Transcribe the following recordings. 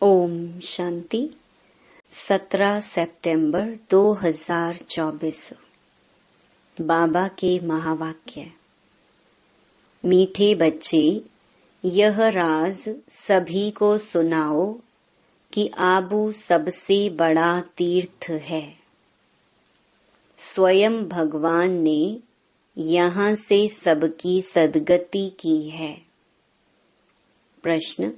ओम शांति। 17 सितंबर 2024। बाबा के महावाक्य। मीठे बच्चे, यह राज सभी को सुनाओ कि आबू सबसे बड़ा तीर्थ है। स्वयं भगवान ने यहाँ से सबकी सद्गति की है। प्रश्न: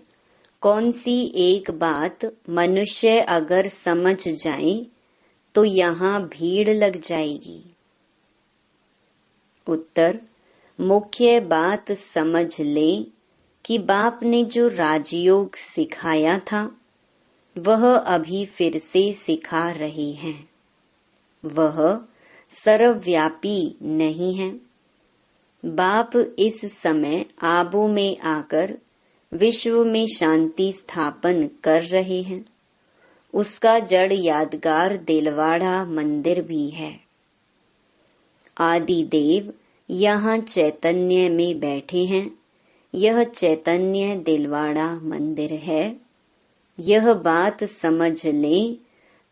कौन सी एक बात मनुष्य अगर समझ जाए तो यहाँ भीड़ लग जाएगी? उत्तर: मुख्य बात समझ ले कि बाप ने जो राजयोग सिखाया था वह अभी फिर से सिखा रहे हैं। वह सर्वव्यापी नहीं है। बाप इस समय आबू में आकर विश्व में शांति स्थापन कर रहे हैं। उसका जड़ यादगार दिलवाड़ा मंदिर भी है। आदि देव यहाँ चैतन्य में बैठे हैं। यह चैतन्य दिलवाड़ा मंदिर है। यह बात समझ लें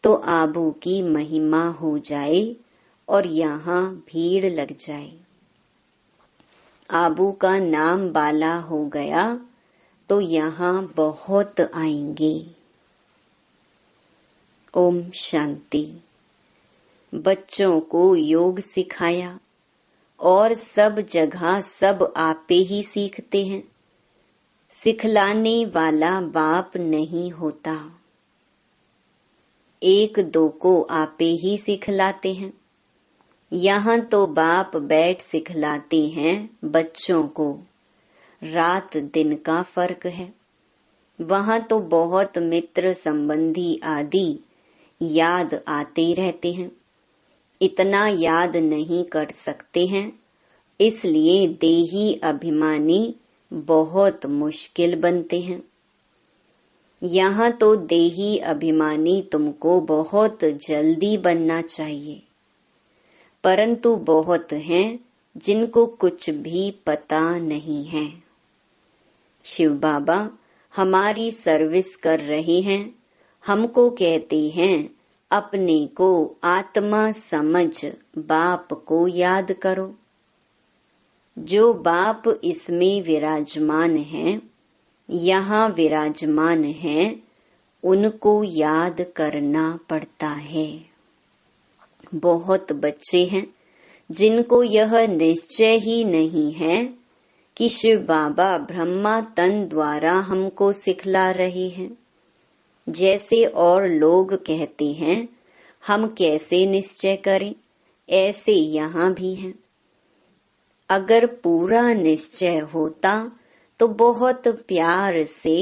तो आबू की महिमा हो जाए और यहाँ भीड़ लग जाए। आबू का नाम बाला हो गया तो यहाँ बहुत आएंगे। ओम शांति। बच्चों को योग सिखाया और सब जगह सब आपे ही सीखते हैं। सिखलाने वाला बाप नहीं होता। एक दो को आपे ही सिखलाते हैं। यहाँ तो बाप बैठ सिखलाते हैं बच्चों को। रात दिन का फर्क है। वहाँ तो बहुत मित्र संबंधी आदि याद आते रहते हैं। इतना याद नहीं कर सकते हैं, इसलिए देही अभिमानी बहुत मुश्किल बनते हैं। यहाँ तो देही अभिमानी तुमको बहुत जल्दी बनना चाहिए, परंतु बहुत हैं जिनको कुछ भी पता नहीं है। शिव बाबा हमारी सर्विस कर रहे हैं। हमको कहते हैं अपने को आत्मा समझ बाप को याद करो। जो बाप इसमें विराजमान है, यहाँ विराजमान है, उनको याद करना पड़ता है। बहुत बच्चे हैं जिनको यह निश्चय ही नहीं है कि शिव बाबा ब्रह्मा तन द्वारा हमको सिखला रहे हैं। जैसे और लोग कहते हैं हम कैसे निश्चय करें, ऐसे यहाँ भी हैं। अगर पूरा निश्चय होता तो बहुत प्यार से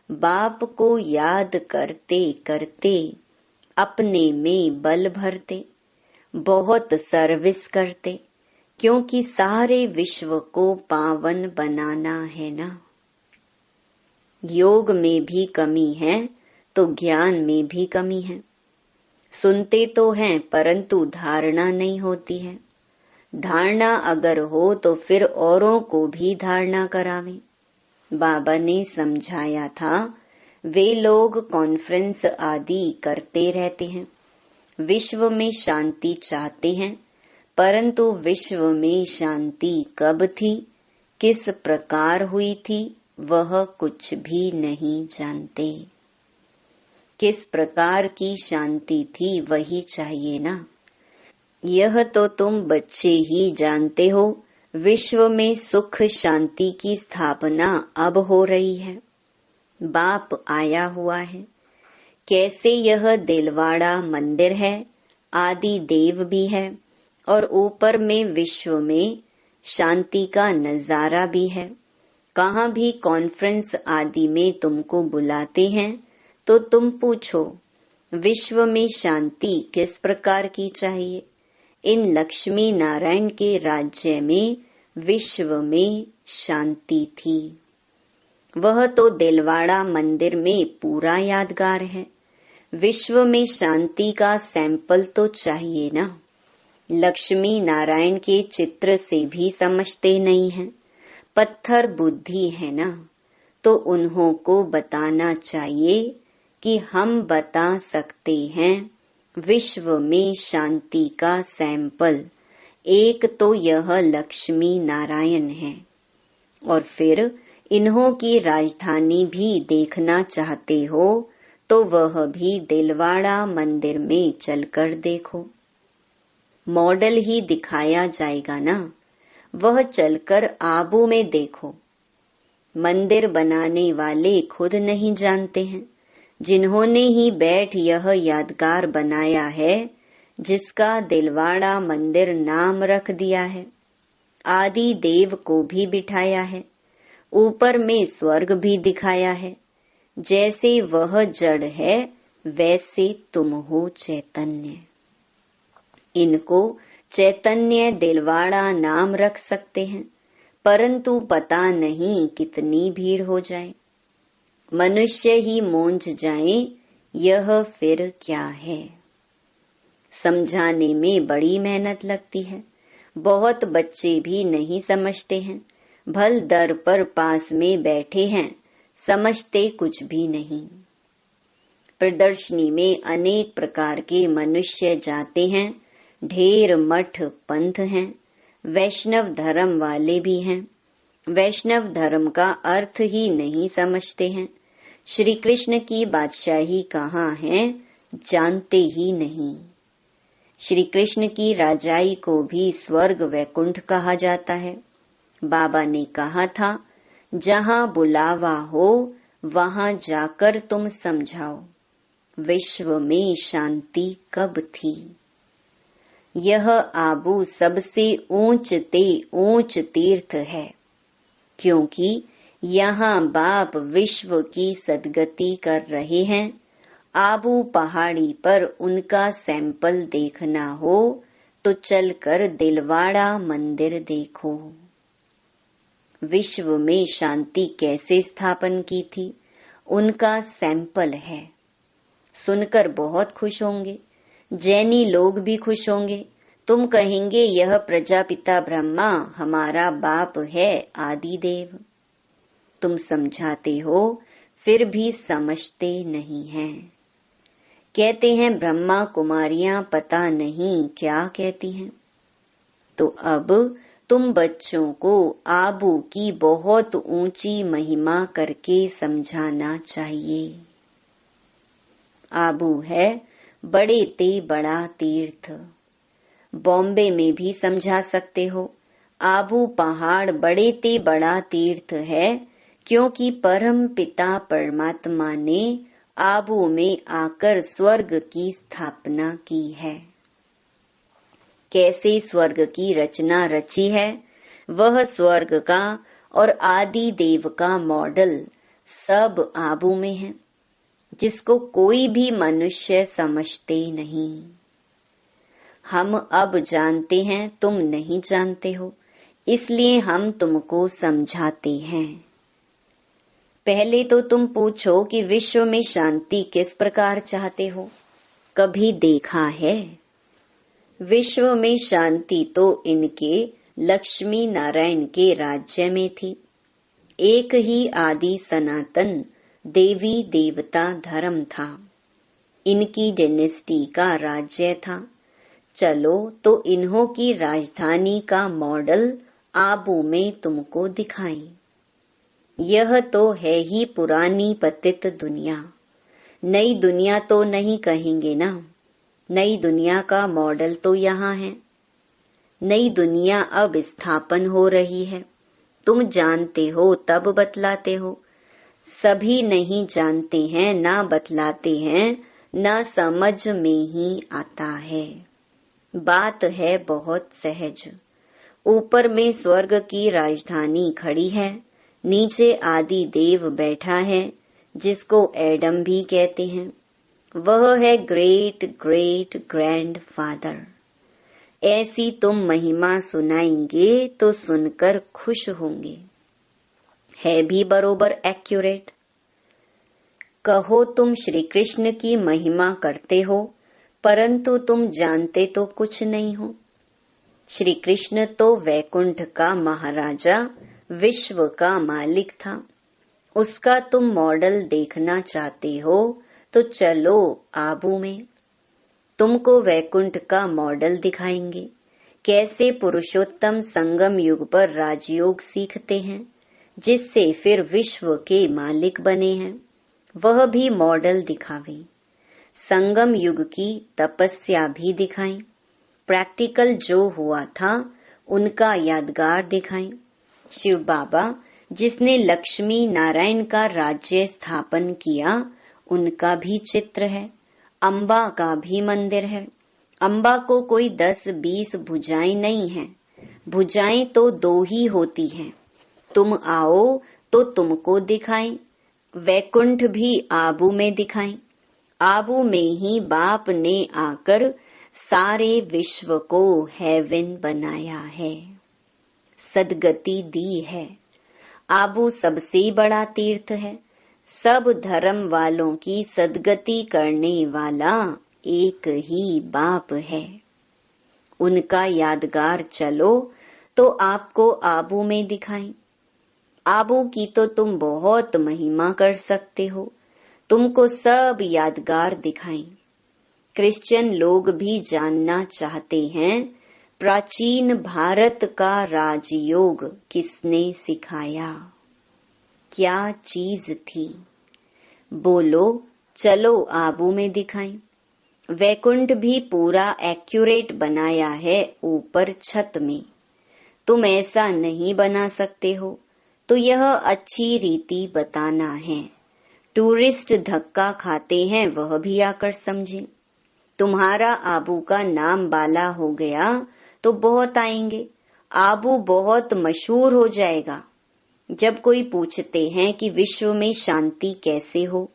बाप को याद करते करते अपने में बल भरते, बहुत सर्विस करते, क्योंकि सारे विश्व को पावन बनाना है ना। योग में भी कमी है तो ज्ञान में भी कमी है। सुनते तो हैं परंतु धारणा नहीं होती है। धारणा अगर हो तो फिर औरों को भी धारणा करावें। बाबा ने समझाया था, वे लोग कॉन्फ्रेंस आदि करते रहते हैं, विश्व में शांति चाहते हैं, परंतु विश्व में शांति कब थी, किस प्रकार हुई थी, वह कुछ भी नहीं जानते। किस प्रकार की शांति थी वही चाहिए ना। यह तो तुम बच्चे ही जानते हो। विश्व में सुख शांति की स्थापना अब हो रही है। बाप आया हुआ है। कैसे यह दिलवाड़ा मंदिर है, आदि देव भी है और ऊपर में विश्व में शांति का नजारा भी है। कहाँ भी कॉन्फ्रेंस आदि में तुमको बुलाते हैं तो तुम पूछो विश्व में शांति किस प्रकार की चाहिए। इन लक्ष्मी नारायण के राज्य में विश्व में शांति थी। वह तो दिलवाड़ा मंदिर में पूरा यादगार है। विश्व में शांति का सैंपल तो चाहिए ना। लक्ष्मी नारायण के चित्र से भी समझते नहीं हैं। पत्थर बुद्धि है ना, तो उन्हों को बताना चाहिए कि हम बता सकते हैं विश्व में शांति का सैंपल एक तो यह लक्ष्मी नारायण है, और फिर इन्हों की राजधानी भी देखना चाहते हो तो वह भी दिलवाड़ा मंदिर में चलकर देखो। मॉडल ही दिखाया जाएगा ना, वह चलकर आबू में देखो। मंदिर बनाने वाले खुद नहीं जानते हैं, जिन्होंने ही बैठ यह यादगार बनाया है, जिसका दिलवाड़ा मंदिर नाम रख दिया है। आदि देव को भी बिठाया है, ऊपर में स्वर्ग भी दिखाया है। जैसे वह जड़ है वैसे तुम हो चैतन्य। इनको चैतन्य दिलवाड़ा नाम रख सकते हैं, परंतु पता नहीं कितनी भीड़ हो जाए, मनुष्य ही मूंझ जाए, यह फिर क्या है। समझाने में बड़ी मेहनत लगती है, बहुत बच्चे भी नहीं समझते हैं। भल दर पर पास में बैठे हैं, समझते कुछ भी नहीं। प्रदर्शनी में अनेक प्रकार के मनुष्य जाते हैं, ढेर मठ पंथ हैं, वैष्णव धर्म वाले भी हैं। वैष्णव धर्म का अर्थ ही नहीं समझते हैं। श्री कृष्ण की बादशाही कहाँ है जानते ही नहीं। श्री कृष्ण की राजाई को भी स्वर्ग वैकुंठ कहा जाता है। बाबा ने कहा था, जहाँ बुलावा हो वहाँ जाकर तुम समझाओ विश्व में शांति कब थी। यह आबू सबसे ऊंच तीर्थ है, क्योंकि यहाँ बाप विश्व की सद्गति कर रहे हैं। आबू पहाड़ी पर उनका सैंपल देखना हो तो चलकर दिलवाड़ा मंदिर देखो। विश्व में शांति कैसे स्थापन की थी, उनका सैंपल है। सुनकर बहुत खुश होंगे, जैनी लोग भी खुश होंगे। तुम कहेंगे यह प्रजापिता ब्रह्मा हमारा बाप है आदि देव। तुम समझाते हो फिर भी समझते नहीं हैं। कहते हैं ब्रह्मा कुमारियां पता नहीं क्या कहती हैं। तो अब तुम बच्चों को आबू की बहुत ऊंची महिमा करके समझाना चाहिए। आबू है बड़े ते बड़ा तीर्थ। बॉम्बे में भी समझा सकते हो, आबू पहाड़ बड़े ते बड़ा तीर्थ है, क्योंकि परम पिता परमात्मा ने आबू में आकर स्वर्ग की स्थापना की है। कैसे स्वर्ग की रचना रची है, वह स्वर्ग का और आदि देव का मॉडल सब आबू में है, जिसको कोई भी मनुष्य समझते नहीं। हम अब जानते हैं, तुम नहीं जानते हो, इसलिए हम तुमको समझाते हैं। पहले तो तुम पूछो कि विश्व में शांति किस प्रकार चाहते हो, कभी देखा है? विश्व में शांति तो इनके लक्ष्मी नारायण के राज्य में थी। एक ही आदि सनातन देवी देवता धर्म था, इनकी डायनेस्टी का राज्य था। चलो तो इन्हों की राजधानी का मॉडल आबू में तुमको दिखाएं। यह तो है ही पुरानी पतित दुनिया, नई दुनिया तो नहीं कहेंगे ना। नई दुनिया का मॉडल तो यहाँ है। नई दुनिया अब स्थापन हो रही है, तुम जानते हो तब बतलाते हो। सभी नहीं जानते हैं, ना बतलाते हैं, ना समझ में ही आता है। बात है बहुत सहज। ऊपर में स्वर्ग की राजधानी खड़ी है, नीचे आदि देव बैठा है, जिसको एडम भी कहते हैं। वह है ग्रेट ग्रेट ग्रैंड फादर। ऐसी तुम महिमा सुनाएंगे तो सुनकर खुश होंगे। है भी बरोबर एक्यूरेट। कहो तुम श्री कृष्ण की महिमा करते हो, परंतु तुम जानते तो कुछ नहीं हो। श्री कृष्ण तो वैकुंठ का महाराजा, विश्व का मालिक था। उसका तुम मॉडल देखना चाहते हो तो चलो आबू में, तुमको वैकुंठ का मॉडल दिखाएंगे। कैसे पुरुषोत्तम संगम युग पर राजयोग सीखते हैं, जिससे फिर विश्व के मालिक बने हैं, वह भी मॉडल दिखावे। संगम युग की तपस्या भी दिखाएं। प्रैक्टिकल जो हुआ था उनका यादगार दिखाएं। शिव बाबा जिसने लक्ष्मी नारायण का राज्य स्थापन किया, उनका भी चित्र है। अम्बा का भी मंदिर है। अम्बा को कोई 10-20 भुजाएं नहीं हैं। भुजाएं तो 2 ही होती हैं। तुम आओ तो तुमको दिखाएं। वैकुंठ भी आबू में दिखाएं। आबू में ही बाप ने आकर सारे विश्व को हेवन बनाया है, सदगति दी है। आबू सबसे बड़ा तीर्थ है। सब धर्म वालों की सदगति करने वाला एक ही बाप है। उनका यादगार चलो तो आपको आबू में दिखाएं। आबू की तो तुम बहुत महिमा कर सकते हो, तुमको सब यादगार दिखाएं। क्रिश्चियन लोग भी जानना चाहते हैं, प्राचीन भारत का राजयोग किसने सिखाया, क्या चीज थी? बोलो चलो आबू में दिखाएं। वैकुंठ भी पूरा एक्यूरेट बनाया है ऊपर छत में। तुम ऐसा नहीं बना सकते हो, तो यह अच्छी रीति बताना है। टूरिस्ट धक्का खाते हैं, वह भी आकर समझें। तुम्हारा आबू का नाम बाला हो गया तो बहुत आएंगे। आबू बहुत मशहूर हो जाएगा। जब कोई पूछते हैं कि विश्व में शांति कैसे हो,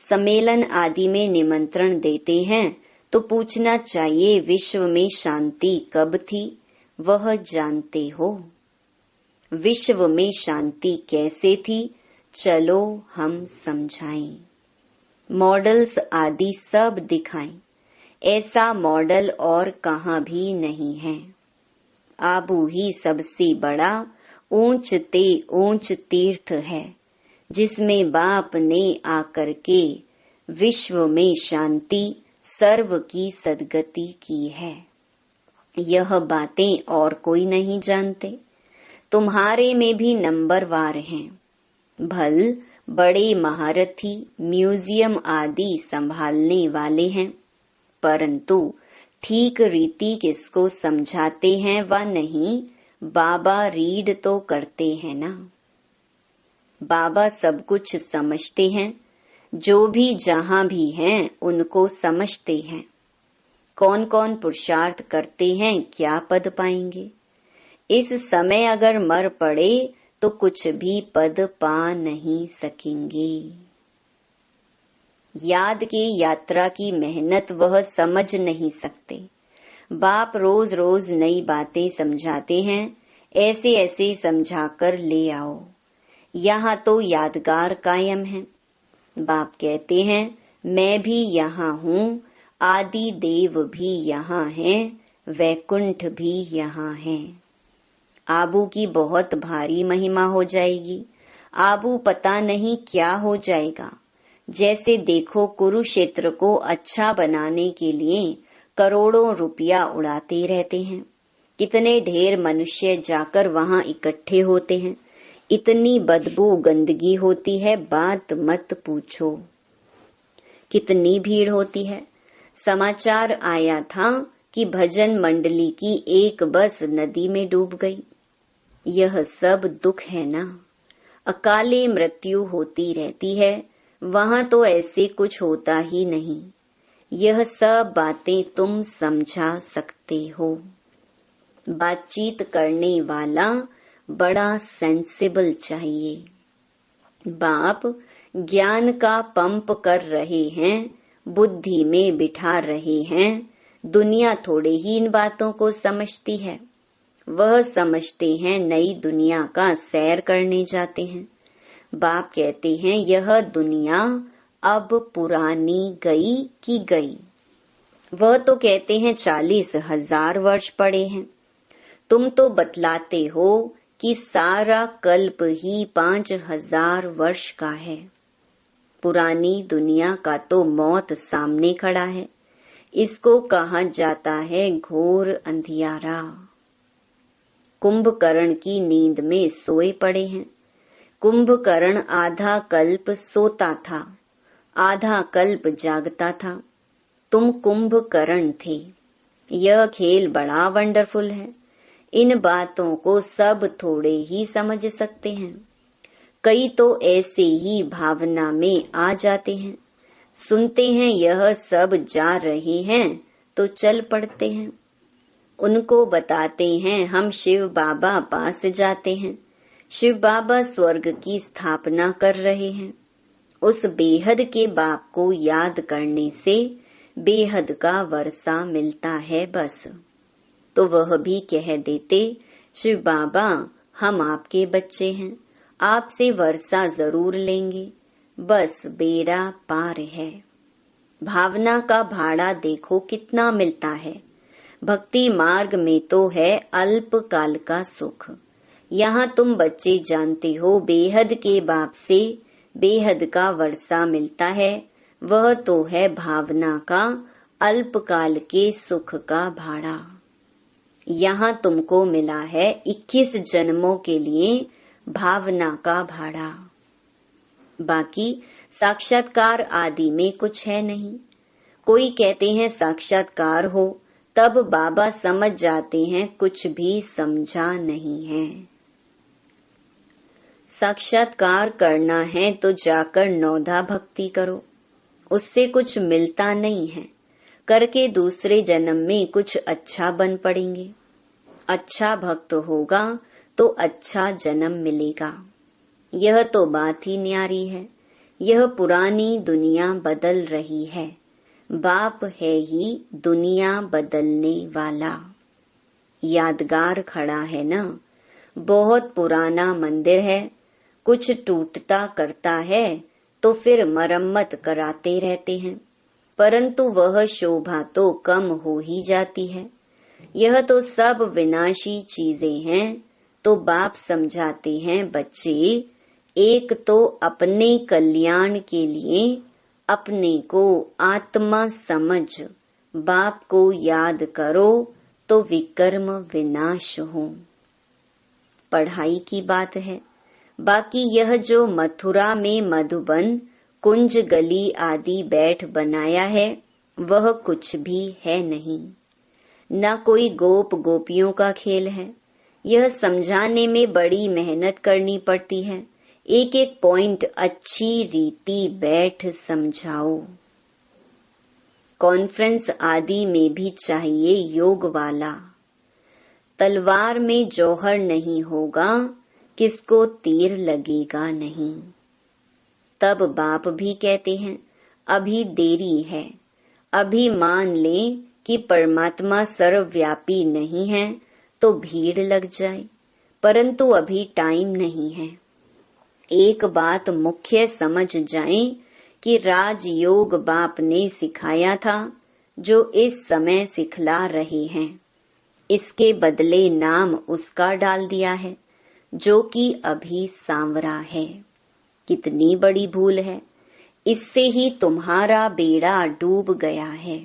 सम्मेलन आदि में निमंत्रण देते हैं, तो पूछना चाहिए विश्व में शांति कब थी, वह जानते हो? विश्व में शांति कैसे थी, चलो हम समझाएं। मॉडल्स आदि सब दिखाएं। ऐसा मॉडल और कहाँ भी नहीं है। आबू ही सबसे बड़ा ऊंच तीर्थ है, जिसमें बाप ने आकर के विश्व में शांति, सर्व की सदगति की है। यह बातें और कोई नहीं जानते। तुम्हारे में भी नंबरवार हैं। भल बड़े महारथी म्यूजियम आदि संभालने वाले हैं, परंतु ठीक रीति किसको समझाते हैं व नहीं, बाबा रीड तो करते हैं ना। बाबा सब कुछ समझते हैं। जो भी जहां भी हैं उनको समझते हैं। कौन कौन पुरुषार्थ करते हैं, क्या पद पाएंगे। इस समय अगर मर पड़े तो कुछ भी पद पा नहीं सकेंगे। याद की यात्रा की मेहनत वह समझ नहीं सकते। बाप रोज रोज नई बातें समझाते हैं। ऐसे ऐसे समझाकर ले आओ। यहाँ तो यादगार कायम है। बाप कहते हैं मैं भी यहाँ हूँ, आदि देव भी यहाँ है, वैकुंठ भी यहाँ है। आबू की बहुत भारी महिमा हो जाएगी। आबू पता नहीं क्या हो जाएगा। जैसे देखो कुरुक्षेत्र को अच्छा बनाने के लिए करोड़ों रुपया उड़ाते रहते हैं। कितने ढेर मनुष्य जाकर वहां इकट्ठे होते हैं। इतनी बदबू गंदगी होती है, बात मत पूछो। कितनी भीड़ होती है। समाचार आया था कि भजन मंडली की एक बस नदी में डूब गई। यह सब दुख है ना। अकाले मृत्यु होती रहती है, वहां तो ऐसे कुछ होता ही नहीं। यह सब बातें तुम समझा सकते हो। बातचीत करने वाला बड़ा सेंसिबल चाहिए। बाप ज्ञान का पंप कर रहे हैं, बुद्धि में बिठा रहे हैं। दुनिया थोड़े ही इन बातों को समझती है। वह समझते हैं नई दुनिया का सैर करने जाते हैं। बाप कहते हैं यह दुनिया अब पुरानी गई कि गई। वह तो कहते हैं 40,000 वर्ष पड़े हैं। तुम तो बतलाते हो कि सारा कल्प ही 5,000 वर्ष का है। पुरानी दुनिया का तो मौत सामने खड़ा है। इसको कहा जाता है घोर अंधियारा। कुंभकर्ण की नींद में सोए पड़े हैं। कुंभकर्ण आधा कल्प सोता था, आधा कल्प जागता था। तुम कुंभकर्ण थे। यह खेल बड़ा वंडरफुल है। इन बातों को सब थोड़े ही समझ सकते हैं। कई तो ऐसे ही भावना में आ जाते हैं, सुनते हैं यह सब जा रहे हैं तो चल पड़ते हैं। उनको बताते हैं हम शिव बाबा पास जाते हैं, शिव बाबा स्वर्ग की स्थापना कर रहे हैं। उस बेहद के बाप को याद करने से बेहद का वर्षा मिलता है बस। तो वह भी कह देते, शिव बाबा हम आपके बच्चे हैं, आपसे वर्षा जरूर लेंगे, बस बेड़ा पार है। भावना का भाड़ा देखो कितना मिलता है। भक्ति मार्ग में तो है अल्प काल का सुख। यहाँ तुम बच्चे जानते हो बेहद के बाप से बेहद का वर्षा मिलता है, वह तो है भावना का अल्पकाल के सुख का भाड़ा। यहाँ तुमको मिला है 21 जन्मों के लिए भावना का भाड़ा। बाकी साक्षात्कार आदि में कुछ है नहीं। कोई कहते हैं साक्षात्कार हो, तब बाबा समझ जाते हैं कुछ भी समझा नहीं है। साक्षात्कार करना है तो जाकर नौधा भक्ति करो, उससे कुछ मिलता नहीं है। करके दूसरे जन्म में कुछ अच्छा बन पड़ेंगे। अच्छा भक्त होगा तो अच्छा जन्म मिलेगा। यह तो बात ही न्यारी है। यह पुरानी दुनिया बदल रही है। बाप है ही दुनिया बदलने वाला। यादगार खड़ा है ना, बहुत पुराना मंदिर है। कुछ टूटता करता है तो फिर मरम्मत कराते रहते हैं, परंतु वह शोभा तो कम हो ही जाती है। यह तो सब विनाशी चीजें हैं। तो बाप समझाते हैं बच्चे, एक तो अपने कल्याण के लिए अपने को आत्मा समझ बाप को याद करो तो विकर्म विनाश हो। पढ़ाई की बात है। बाकी यह जो मथुरा में मधुबन कुंज गली आदि बैठ बनाया है वह कुछ भी है नहीं। न कोई गोप गोपियों का खेल है। यह समझाने में बड़ी मेहनत करनी पड़ती है। एक एक पॉइंट अच्छी रीति बैठ समझाओ। कॉन्फ्रेंस आदि में भी चाहिए योग वाला। तलवार में जौहर नहीं होगा, किसको तीर लगेगा नहीं। तब बाप भी कहते हैं अभी देरी है। अभी मान लें कि परमात्मा सर्वव्यापी नहीं है तो भीड़ लग जाए, परंतु अभी टाइम नहीं है। एक बात मुख्य समझ जाएं कि राजयोग बाप ने सिखाया था, जो इस समय सिखला रहे हैं। इसके बदले नाम उसका डाल दिया है जो कि अभी सांवरा है। कितनी बड़ी भूल है। इससे ही तुम्हारा बेड़ा डूब गया है।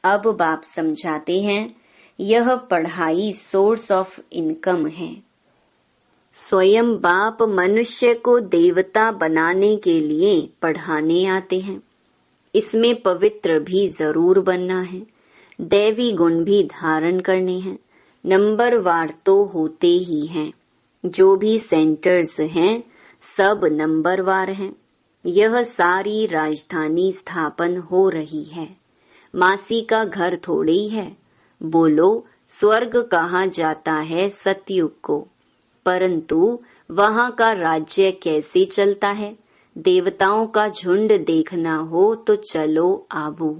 अब बाप समझाते हैं यह पढ़ाई सोर्स ऑफ इनकम है। स्वयं बाप मनुष्य को देवता बनाने के लिए पढ़ाने आते हैं। इसमें पवित्र भी जरूर बनना है, दैवी गुण भी धारण करने हैं। नंबरवार तो होते ही हैं। जो भी सेंटर्स हैं सब नंबरवार हैं। यह सारी राजधानी स्थापन हो रही है। मासी का घर थोड़े ही है। बोलो स्वर्ग कहा जाता है सतयुग को, परंतु वहाँ का राज्य कैसे चलता है। देवताओं का झुंड देखना हो तो चलो आवो।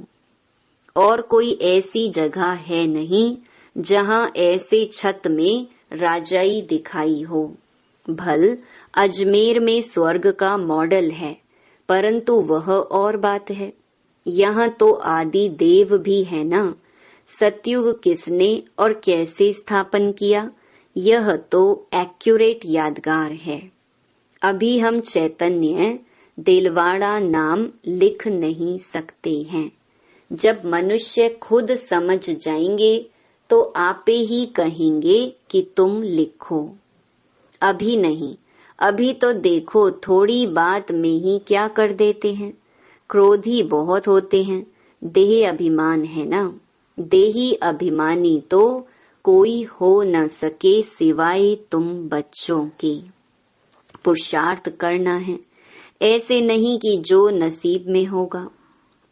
और कोई ऐसी जगह है नहीं जहाँ ऐसे छत में राजाई दिखाई हो। भल अजमेर में स्वर्ग का मॉडल है, परंतु वह और बात है। यहाँ तो आदि देव भी है ना। सतयुग किसने और कैसे स्थापन किया, यह तो एक्यूरेट यादगार है। अभी हम चैतन्य दिलवाड़ा नाम लिख नहीं सकते हैं। जब मनुष्य खुद समझ जाएंगे तो आपे ही कहेंगे कि तुम लिखो। अभी नहीं, अभी तो देखो थोड़ी बात में ही क्या कर देते हैं। क्रोधी बहुत होते हैं। देह अभिमान है ना, देही अभिमानी तो कोई हो न सके सिवाय तुम बच्चों के। पुरुषार्थ करना है, ऐसे नहीं कि जो नसीब में होगा।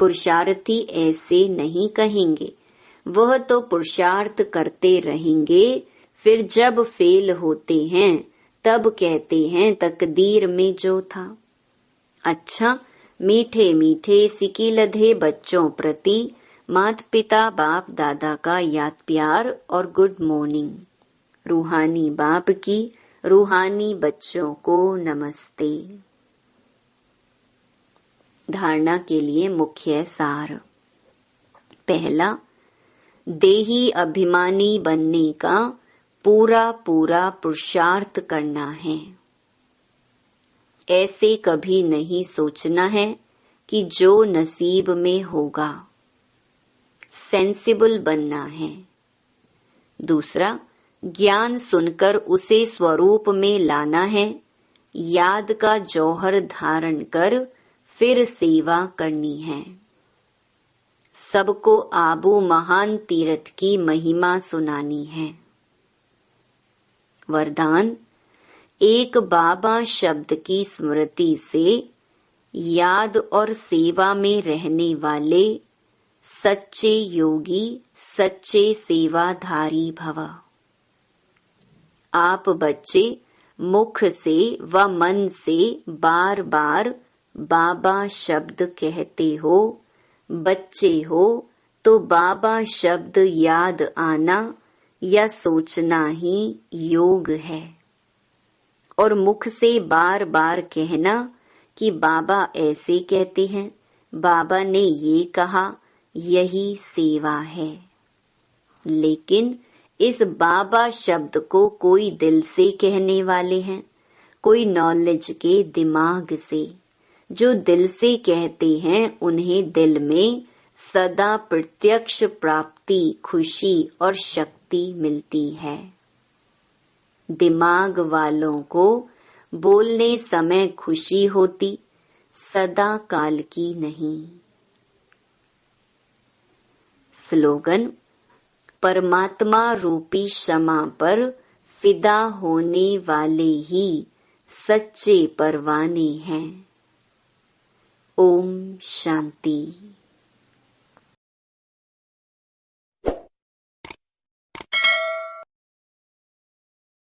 पुरुषार्थी ऐसे नहीं कहेंगे, वह तो पुरुषार्थ करते रहेंगे। फिर जब फेल होते हैं तब कहते हैं तकदीर में जो था। अच्छा, मीठे मीठे सिकी लधे बच्चों प्रति माता पिता बाप दादा का याद प्यार और गुड मॉर्निंग। रूहानी बाप की रूहानी बच्चों को नमस्ते। धारणा के लिए मुख्य सार। पहला, देही अभिमानी बनने का पूरा पूरा पुरुषार्थ करना है। ऐसे कभी नहीं सोचना है कि जो नसीब में होगा। सेंसिबल बनना है। दूसरा, ज्ञान सुनकर उसे स्वरूप में लाना है। याद का जौहर धारण कर फिर सेवा करनी है। सबको आबू महान तीर्थ की महिमा सुनानी है। वरदान, एक बाबा शब्द की स्मृति से याद और सेवा में रहने वाले सच्चे योगी, सच्चे सेवाधारी भव। आप बच्चे मुख से व मन से बार बार बाबा शब्द कहते हो। बच्चे हो तो बाबा शब्द याद आना या सोचना ही योग है, और मुख से बार बार कहना कि बाबा ऐसे कहते हैं, बाबा ने ये कहा, यही सेवा है। लेकिन इस बाबा शब्द को कोई दिल से कहने वाले हैं, कोई नॉलेज के दिमाग से। जो दिल से कहते हैं उन्हें दिल में सदा प्रत्यक्ष प्राप्ति, खुशी और शक्ति मिलती है। दिमाग वालों को बोलने समय खुशी होती, सदा काल की नहीं। स्लोगन, परमात्मा रूपी क्षमा पर फिदा होने वाले ही सच्चे परवाने हैं। ओम शांति।